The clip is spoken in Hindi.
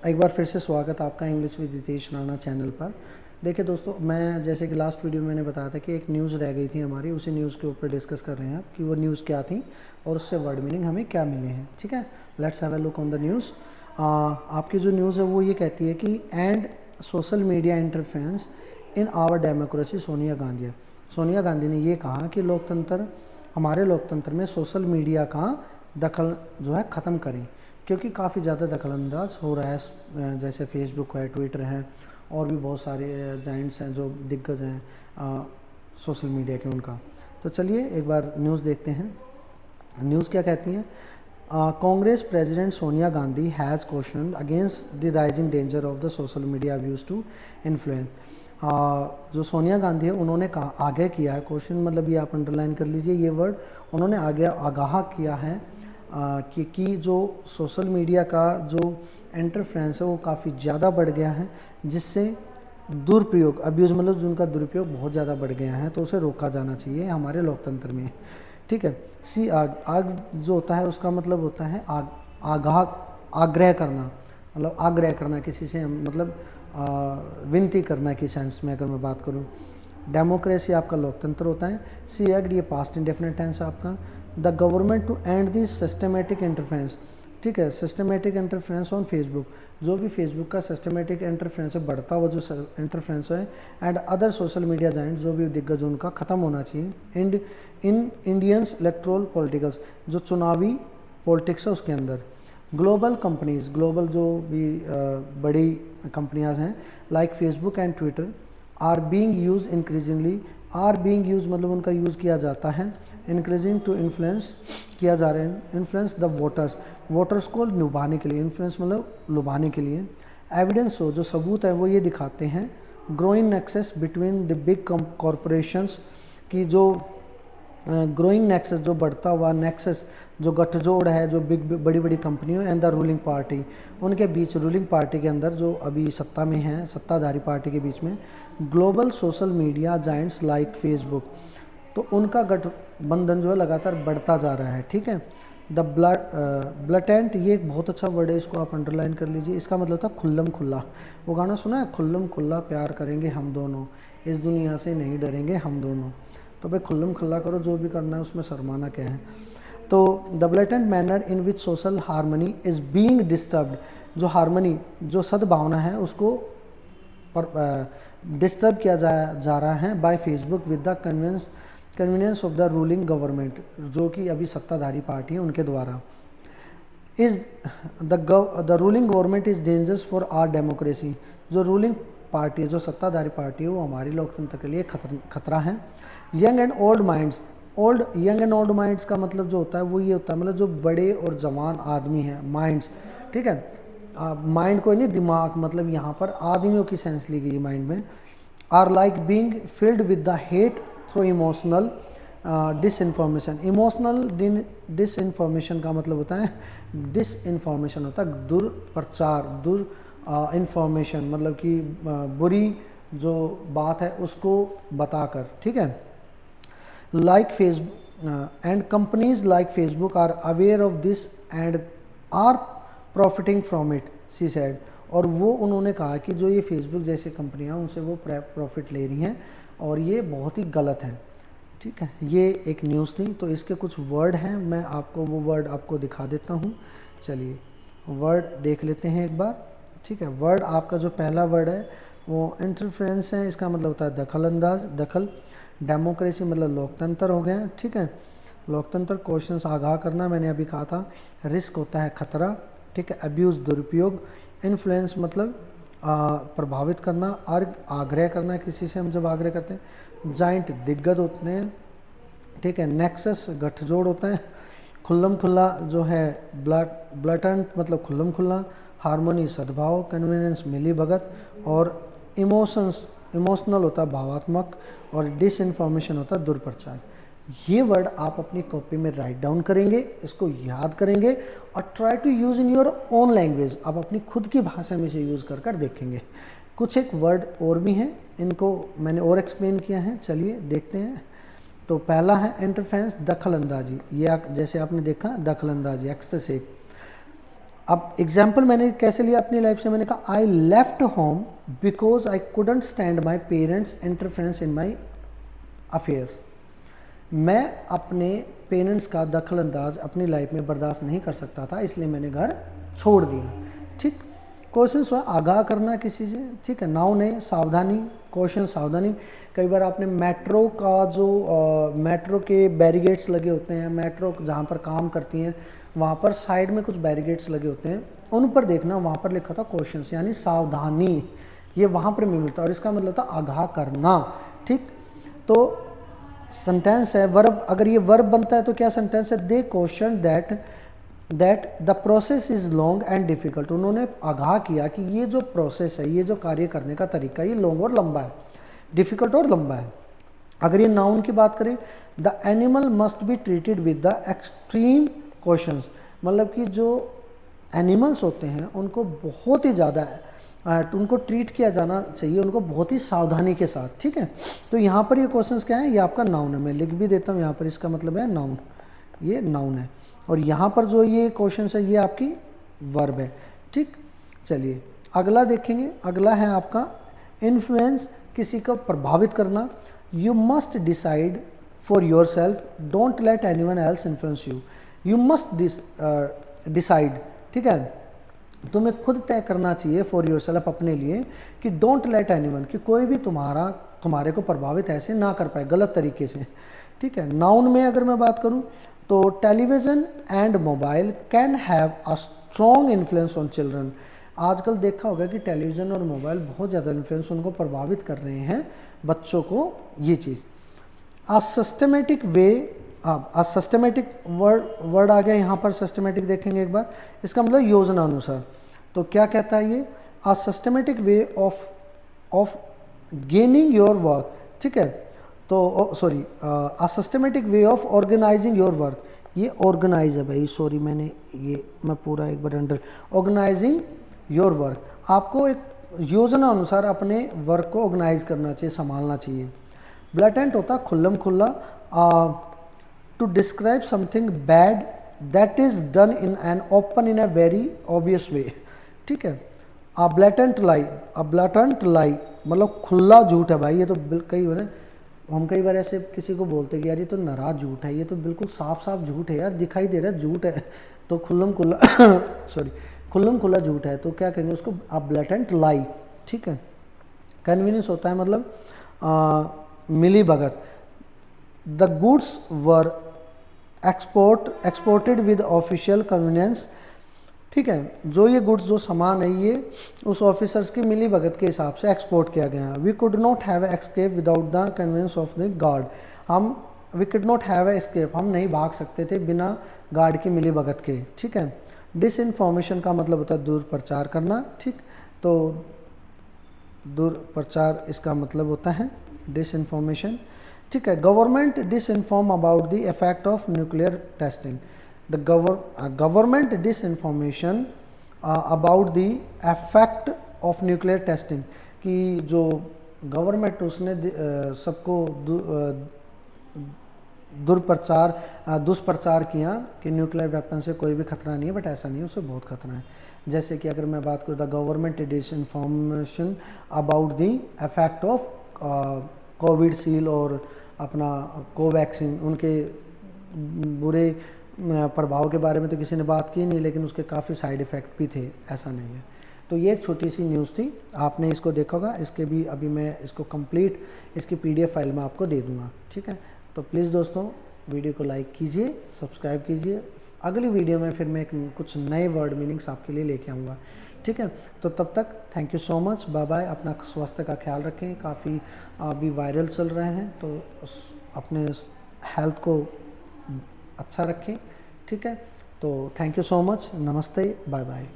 एक बार फिर से स्वागत है आपका English with Hitesh Rana channel पर। देखिए दोस्तों, मैं जैसे कि लास्ट वीडियो में मैंने बताया था कि एक न्यूज़ रह गई थी हमारी, उसी न्यूज़ के ऊपर डिस्कस कर रहे हैं कि वो न्यूज़ क्या थी और उससे वर्ड मीनिंग हमें क्या मिले हैं। ठीक है, let's have a look on the news. आपकी जो न्यूज़ है वो ये कहती है कि and social media interference in our democracy Sonia Gandhi है। सोनिया गांधी ने ये कहा कि हमारे लोकतंत्र में सोशल मीडिया का दखल जो है ख़त्म करें, क्योंकि काफ़ी ज़्यादा दखलंदाज हो रहा है। जैसे फेसबुक है, ट्विटर है और भी बहुत सारे जाइंट्स हैं जो दिग्गज हैं सोशल मीडिया के उनका। तो चलिए एक बार न्यूज़ देखते हैं। न्यूज़ क्या कहती है? Congress president Sonia Gandhi has question against the rising danger of the social media abuse to influence. जो सोनिया गांधी है उन्होंने कहा, आगे किया है, क्वेश्चन मतलब ये आप अंडरलाइन कर लीजिए ये वर्ड। उन्होंने आगे आगाह किया है कि जो सोशल मीडिया का जो इंटरफ्रेंस है वो काफ़ी ज़्यादा बढ़ गया है, जिससे दुरुपयोग, अब्यूज़ मतलब जिनका दुरुपयोग बहुत ज़्यादा बढ़ गया है, तो उसे रोका जाना चाहिए हमारे लोकतंत्र में। ठीक है। सी आग, आग जो होता है उसका मतलब होता है आगाह, आग्रह करना, मतलब आग्रह करना किसी से, मतलब विनती करना की सेंस में अगर मैं बात करूँ। डेमोक्रेसी आपका लोकतंत्र होता है। सी एग्ड ये पास्ट इंडेफिनिट टेंस है आपका। The government to end this systematic interference. ठीक है, सिस्टमेटिक इंटरफेरेंस ऑन फेसबुक, जो भी फेसबुक का सिस्टमेटिक इंटरफेरेंस है, बढ़ता हुआ जो इंटरफेरेंस है, and other social media giant, जो भी दिग्गज उनका ख़त्म होना चाहिए। इन इंडियंस इलेक्ट्रोल पॉलिटिकल्स, जो चुनावी पॉलिटिक्स है उसके अंदर। ग्लोबल कंपनीज, ग्लोबल जो भी बड़ी कंपनियां हैं like Facebook and Twitter are being use increasingly. Are being use मतलब उनका यूज़ किया जाता है, इंक्रीजिंग टू इन्फ्लुएंस किया जा रहा है, इन्फ्लुएंस द वोटर्स, वोटर्स को लुभाने के लिए, इन्फ्लुएंस मतलब लुभाने के लिए। एविडेंस हो, जो सबूत है वो ये दिखाते हैं, growing nexus between the big corporations की जो ग्रोइंग नेक्सस, जो बढ़ता हुआ नेक्सस, जो गठजोड़ है जो बिग बड़ी बड़ी कंपनियों एंड द रूलिंग पार्टी, उनके बीच, रूलिंग पार्टी के अंदर जो अभी सत्ता में है, सत्ताधारी पार्टी के बीच में। Global social media Giants like Facebook, तो उनका गठबंधन जो है लगातार बढ़ता जा रहा है। ठीक है। द ब्लटेंट, ये एक बहुत अच्छा वर्ड है, इसको आप अंडरलाइन कर लीजिए। इसका मतलब था खुल्लम खुल्ला। वो गाना सुना है, खुल्लम खुल्ला प्यार करेंगे हम दोनों, इस दुनिया से नहीं डरेंगे हम दोनों। तो भाई खुल्लम खुल्ला करो, जो भी करना है, उसमें शर्माना क्या है। तो the blatant manner in which social harmony is being disturbed, जो हारमोनी, जो सद्भावना है उसको डिस्टर्ब किया जा रहा है by Facebook with the convenience of the ruling government, जो कि अभी सत्ताधारी पार्टी है उनके द्वारा। Is the ruling government is dangerous for our democracy, जो रूलिंग पार्टी है, जो सत्ताधारी पार्टी है, वो हमारी लोकतंत्र के लिए खतरा है। Young and old minds, old, young and old minds का मतलब जो होता है वो ये होता है, मतलब जो बड़े और जवान आदमी हैं, माइंड्स। ठीक है, माइंड कोई नहीं, दिमाग, मतलब यहाँ पर आदमियों की सेंस ली गई है माइंड में। Are like being filled with the hate through emotional disinformation. Emotional disinformation का मतलब होता है, डिस इन्फॉर्मेशन होता है दुर्प्रचार, इन्फॉर्मेशन मतलब कि बुरी जो बात है उसको बताकर। ठीक है। Like Facebook and companies like Facebook are aware of this and are profiting from it, she said. और वो उन्होंने कहा कि जो ये फेसबुक जैसी कंपनियां उनसे वो प्रॉफिट ले रही हैं और ये बहुत ही गलत है। ठीक है, ये एक न्यूज़ थी। तो इसके कुछ वर्ड हैं, मैं आपको वो वर्ड आपको दिखा देता हूँ। चलिए वर्ड देख लेते हैं एक बार। ठीक है, वर्ड आपका जो पहला वर्ड है वो इंटरफेरेंस है, इसका मतलब होता है दखल अंदाज, दखल। डेमोक्रेसी मतलब लोकतंत्र हो गया। ठीक है, लोकतंत्र। क्वेश्चंस आगाह करना, मैंने अभी कहा था। रिस्क होता है खतरा। ठीक है, अब्यूज़ दुरुपयोग। इन्फ्लुएंस मतलब प्रभावित करना, आग्रह करना किसी से, हम जब आग्रह करते हैं। जाइंट दिग्गज होते हैं। ठीक है, नेक्सस गठजोड़ होता है। खुल्लम खुल्ला जो है ब्लटेंट मतलब खुल्लम खुल्ला। हारमोनी सद्भाव, कन्वीनियंस मिली भगत, और इमोशनल होता है भावात्मक, और डिस इन्फॉर्मेशन होता है दुर्प्रचार। ये वर्ड आप अपनी कॉपी में राइट डाउन करेंगे, इसको याद करेंगे और try to use in your own language, आप अपनी खुद की भाषा में से यूज़ कर देखेंगे। कुछ एक वर्ड और भी हैं, इनको मैंने और एक्सप्लेन किया है, चलिए देखते हैं। तो पहला है इंटरफेरेंस, दखल अंदाजी। ये जैसे आपने देखा, दखल अंदाजी, एक्सेसिव। अब एग्जाम्पल मैंने कैसे लिया अपनी लाइफ से, मैंने कहा I left home because I couldn't stand my parents interference in my affairs. मैं अपने पेरेंट्स का दखल अंदाज अपनी लाइफ में बर्दाश्त नहीं कर सकता था, इसलिए मैंने घर छोड़ दिया। ठीक, क्वेश्चन हुआ आगाह करना किसी से, ठीक है, नाउन है सावधानी, क्वेश्चन सावधानी। कई बार आपने मेट्रो का जो मेट्रो के बैरिगेट्स लगे होते हैं, मेट्रो जहाँ पर काम करती हैं वहाँ पर साइड में कुछ बैरिगेट्स लगे होते हैं, उन पर देखना, वहाँ पर लिखा था क्वेश्चन यानी सावधानी, ये वहाँ पर मिलता है और इसका मतलब था आगाह करना। ठीक, तो सेंटेंस है वर्ब, अगर ये वर्ब बनता है तो क्या सेंटेंस है, they question that the process is long and difficult. उन्होंने आगाह किया कि ये जो प्रोसेस है, ये जो कार्य करने का तरीका, ये लॉन्ग और लंबा है, डिफिकल्ट और लंबा है। अगर ये नाउन की बात करें, the animal must be treated with the extreme questions, मतलब कि जो एनिमल्स होते हैं उनको बहुत ही ज़्यादा उनको ट्रीट किया जाना चाहिए, उनको बहुत ही सावधानी के साथ। ठीक है, तो यहाँ पर ये क्वेश्चंस क्या है, ये आपका नाउन है, मैं लिख भी देता हूँ यहाँ पर, इसका मतलब है नाउन, ये नाउन है, और यहाँ पर जो ये क्वेश्चंस है ये आपकी वर्ब है। ठीक, चलिए अगला देखेंगे, अगला है आपका इन्फ्लुएंस, किसी को प्रभावित करना। You must decide for your self, don't let anyone else influence you. You must decide, ठीक है, तुम्हें खुद तय करना चाहिए फॉर योर सेल्फ, अपने लिए, कि डोंट लेट एनीवन, कि कोई भी तुम्हारे को प्रभावित ऐसे ना कर पाए गलत तरीके से। ठीक है, नाउन में अगर मैं बात करूं तो television and mobile can have a strong influence on children. आजकल देखा होगा कि टेलीविज़न और मोबाइल बहुत ज़्यादा इन्फ्लुएंस, उनको प्रभावित कर रहे हैं बच्चों को, ये चीज़। अ सिस्टमेटिक वे, अब सिस्टमेटिक वर्ड आ गया यहाँ पर, सिस्टमेटिक देखेंगे एक बार, इसका मतलब योजना अनुसार। तो क्या कहता है ये, a systematic way of gaining your work. ठीक है, तो sorry, a systematic way of organising your work, ये ऑर्गेनाइज है भाई, सॉरी मैं पूरा एक बार अंडर, ऑर्गेनाइजिंग योर वर्क, आपको एक योजना अनुसार अपने वर्क को ऑर्गेनाइज करना चाहिए, संभालना चाहिए। ब्लैटेंट होता खुल्लम खुल्ला, to describe something bad that is done in an open in a very obvious way. ठीक है, अ ब्लैटेंट लाई मतलब खुला झूठ है भाई, ये तो हम कई बार ऐसे किसी को बोलते हैं कि यार ये तो नाराज झूठ है, ये तो बिल्कुल साफ साफ झूठ है यार, दिखाई दे रहा है झूठ है, तो खुल्लम खुल्ला झूठ है, तो क्या कहेंगे उसको, अ ब्लैटेंट लाई। ठीक है, कन्वीनियंस होता है मतलब मिली भगत। The goods were exported with official convenience. ठीक है, जो ये गुड्स, जो सामान है, ये उस ऑफिसर्स की मिली भगत के हिसाब से एक्सपोर्ट किया गया है। We could not have escape without the convenience of the guard. We could not have escape, हम नहीं भाग सकते थे बिना गार्ड की मिली भगत के। ठीक है, डिसइंफॉर्मेशन का मतलब होता है दुष्प्रचार करना। ठीक, तो दुष्प्रचार इसका मतलब होता है डिसइंफॉर्मेशन। ठीक है, government disinform about the effect of nuclear testing. The government disinformation about the effect of nuclear testing, कि जो गवर्नमेंट उसने सबको दुष्प्रचार किया कि न्यूक्लियर वेपन से कोई भी खतरा नहीं है, बट ऐसा नहीं है, उससे बहुत खतरा है। जैसे कि अगर मैं बात करूँ, the government disinformation about the effect of Covishield और अपना कोवैक्सीन, उनके बुरे प्रभाव के बारे में तो किसी ने बात की नहीं, लेकिन उसके काफ़ी साइड इफ़ेक्ट भी थे, ऐसा नहीं है। तो ये एक छोटी सी न्यूज़ थी, आपने इसको देखा होगा, इसके भी अभी मैं इसको कंप्लीट इसकी PDF फाइल में आपको दे दूँगा। ठीक है, तो प्लीज़ दोस्तों वीडियो को लाइक कीजिए, सब्सक्राइब कीजिए। अगली वीडियो में फिर मैं कुछ नए वर्ड मीनिंग्स आपके लिए लेके आऊँगा। ठीक है, तो तब तक thank you so much, bye bye. अपना स्वास्थ्य का ख्याल रखें, काफ़ी अभी वायरल चल रहे हैं, तो अपने हेल्थ को अच्छा रखें। ठीक है, तो थैंक यू सो मच, नमस्ते, बाय बाय।